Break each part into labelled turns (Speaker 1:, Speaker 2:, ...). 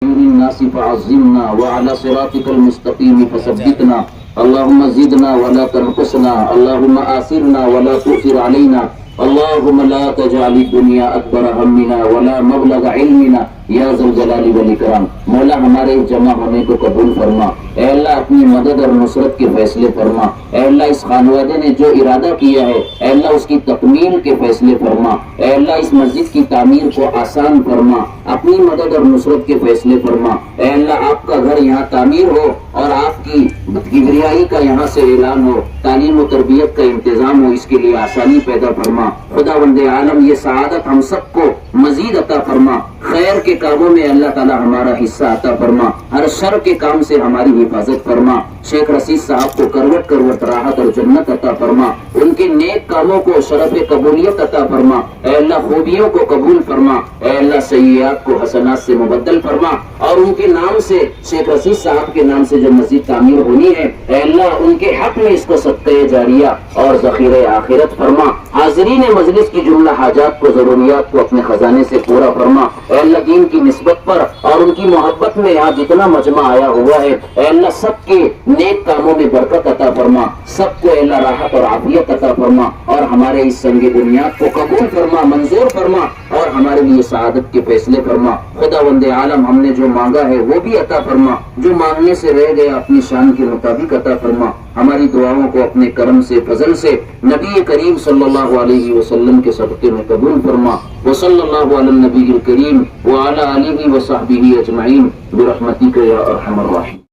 Speaker 1: الناس فعظمنا وعلى صراطك المستقيم فثبتنا اللهم زدنا ولا تنقصنا اللهم آثرنا ولا تؤثر علينا اللهم لا تجعل الدنيا اکبر همنا ولا مبلغ علمنا یا ذو الجلال والاکرام۔ مولا ہمارے اس جمع ہونے کو قبول فرما، اے اللہ اپنی مدد اور نصرت کے فیصلے فرما، اے اللہ اس خانوادے نے جو ارادہ کیا ہے اے اللہ اس کی تکمیل کے فیصلے فرما، اے اللہ اس مسجد کی تعمیر کو آسان فرما، اپنی مدد اور نصرت کے فیصلے فرما، اے اللہ آپ کا گھر یہاں تعمیر ہو اور آپ کی کبریائی کا یہاں سے اعلان ہو، تعلیم و تربیت کا انتظام ہو، اس کے لیے آسانی پیدا فرما۔ خداوند عالم یہ سعادت ہم سب کو مزید عطا فرما، خیر کے کاموں میں اللہ تعالی ہمارا حصہ عطا فرما، ہر شر کے کام سے ہماری حفاظت فرما۔ شیخ رشید صاحب کو کروٹ کروٹ راحت اور جنت عطا فرما، ان کے نیک کاموں کو شرف قبولیت عطا فرما، اے اللہ خوبیوں کو قبول فرما، اے اللہ سیئات کو حسنات سے مبدل فرما، اور ان کے نام سے شیخ رشید صاحب کے نام سے جو مسجد تعمیر ہونی ہے اے اللہ ان کے حق میں اس کو صدقہ جاریہ اور ذخیرہ آخرت فرما۔ حاضرین مجلس کی جملہ حاجات کو ضروریات کو اپنے خزانے سے پورا فرما، اے اللہ دین کی نسبت پر اور ان کی محبت میں یہاں جتنا مجمع آیا ہوا ہے اے اللہ سب کے نیک کاموں میں برکت عطا فرما، سب کو اے اللہ راحت اور عافیت عطا فرما، اور ہمارے اس سنگ بنیاد کو قبول فرما، منظور فرما، اور ہمارے لیے سعادت کے فیصلے فرما۔ خداوند عالم ہم نے جو مانگا ہے وہ بھی عطا فرما، جو مانگنے سے رہ گیا اپنی شان کے مطابق عطا فرما۔ ہماری دعاؤں کو اپنے کرم سے فضل سے نبی کریم صلی اللہ علیہ وسلم کے صدقے میں قبول فرما۔ وصلی اللہ علی النبی الکریم وعلی آلہ وصحبہ اجمعین برحمتک یا ارحم الراحمین۔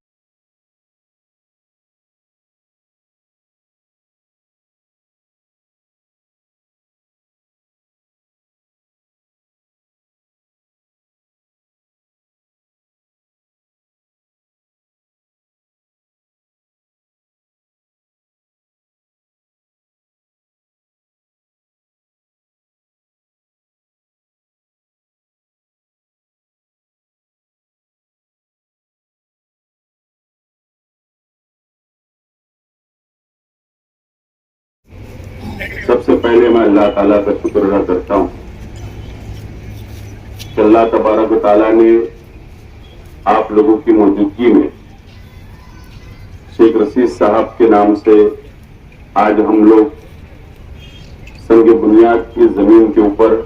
Speaker 2: سب سے پہلے میں اللہ تعالیٰ کا شکر ادا کرتا ہوں کہ اللہ تبارک و تعالیٰ نے آپ لوگوں کی موجودگی میں شیخ رشید صاحب کے نام سے آج ہم لوگ سنگ بنیاد کی زمین کے اوپر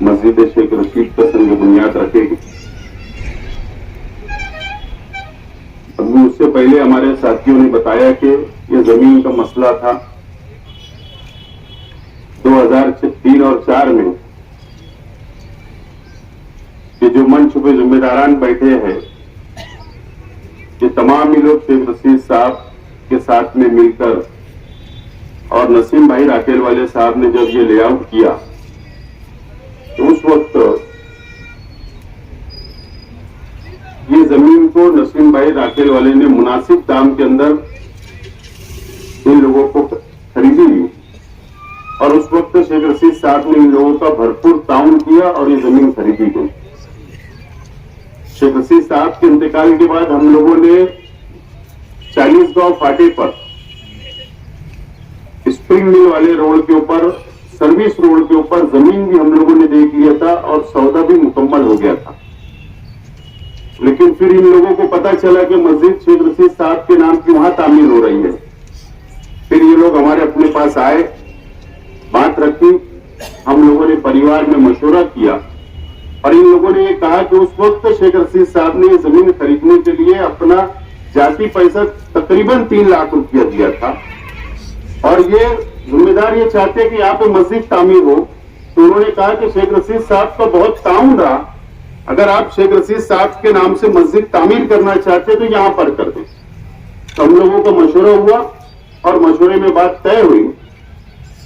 Speaker 2: مسجد شیخ رشید کا سنگ بنیاد رکھے گی۔ ابھی اس سے پہلے ہمارے ساتھیوں نے بتایا کہ یہ زمین کا مسئلہ تھا 2003 اور 2004 میں کہ جو منچ پہ ذمہ داران بیٹھے ہیں یہ تمام ہی لوگ شیخ رشید صاحب کے ساتھ میں مل کر اور نسیم بھائی راکیل والے صاحب نے جب یہ لے آؤٹ کیا تو اس وقت یہ زمین کو نسیم بھائی راکیل والے نے مناسب دام کے اندر ان لوگوں کو خریدی ہوئی، اور اس وقت شیخ رشید صاحب نے ان لوگوں کا بھرپور تعاون کیا اور یہ زمین خریدی گئی۔ شیخ رشید صاحب کے انتقال کے بعد ہم لوگوں نے 40 گاؤں فاٹے پر اسپرنگ مل والے روڈ کے اوپر سروس روڈ کے اوپر زمین بھی ہم لوگوں نے دیکھ لیا تھا اور سودا بھی مکمل ہو گیا تھا، لیکن پھر ان لوگوں کو پتا چلا کہ مسجد شیخ رشید صاحب کے نام کی وہاں تعمیر ہو رہی ہے۔ پھر یہ لوگ ہمارے اپنے پاس آئے، بات رکھی، ہم لوگوں نے پریوار میں مشورہ کیا اور ان لوگوں نے یہ کہا کہ اس وقت شیخ رشید صاحب نے یہ زمین خریدنے کے لیے اپنا ذاتی پیسہ تقریباً 3 لاکھ روپیہ دیا تھا، اور یہ ذمہ دار یہ چاہتے کہ یہاں پہ مسجد تعمیر ہو، تو انہوں نے کہا کہ شیخ رشید صاحب کا بہت تعاون رہا، اگر آپ شیخ رشید صاحب کے نام سے مسجد تعمیر کرنا چاہتے تو یہاں پر کر دیں۔ تو ہم لوگوں کا مشورہ ہوا اور مشورے میں بات طے ہوئی،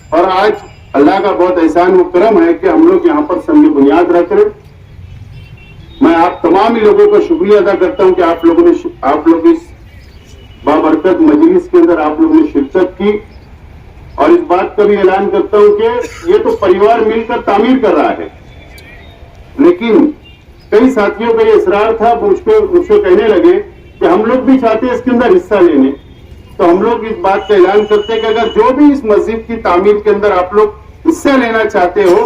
Speaker 2: اور آج اللہ کا بہت احسان و کرم ہے کہ ہم لوگ یہاں پر سنگ بنیاد رکھ رہے۔ میں آپ تمام ہی لوگوں کا شکریہ ادا کرتا ہوں کہ آپ لوگ اس بابرکت مجلس کے اندر آپ لوگوں نے شرکت کی، اور اس بات کا بھی اعلان کرتا ہوں کہ یہ تو پریوار مل کر تعمیر کر رہا ہے، لیکن کئی ساتھیوں کا یہ اصرار تھا، مجھ سے کہنے لگے کہ ہم لوگ بھی چاہتے ہیں اس کے اندر حصہ لینے، تو ہم لوگ اس بات کا اعلان کرتے ہیں کہ اگر جو بھی اس مسجد کی تعمیر کے اندر آپ لوگ حصہ لینا چاہتے ہو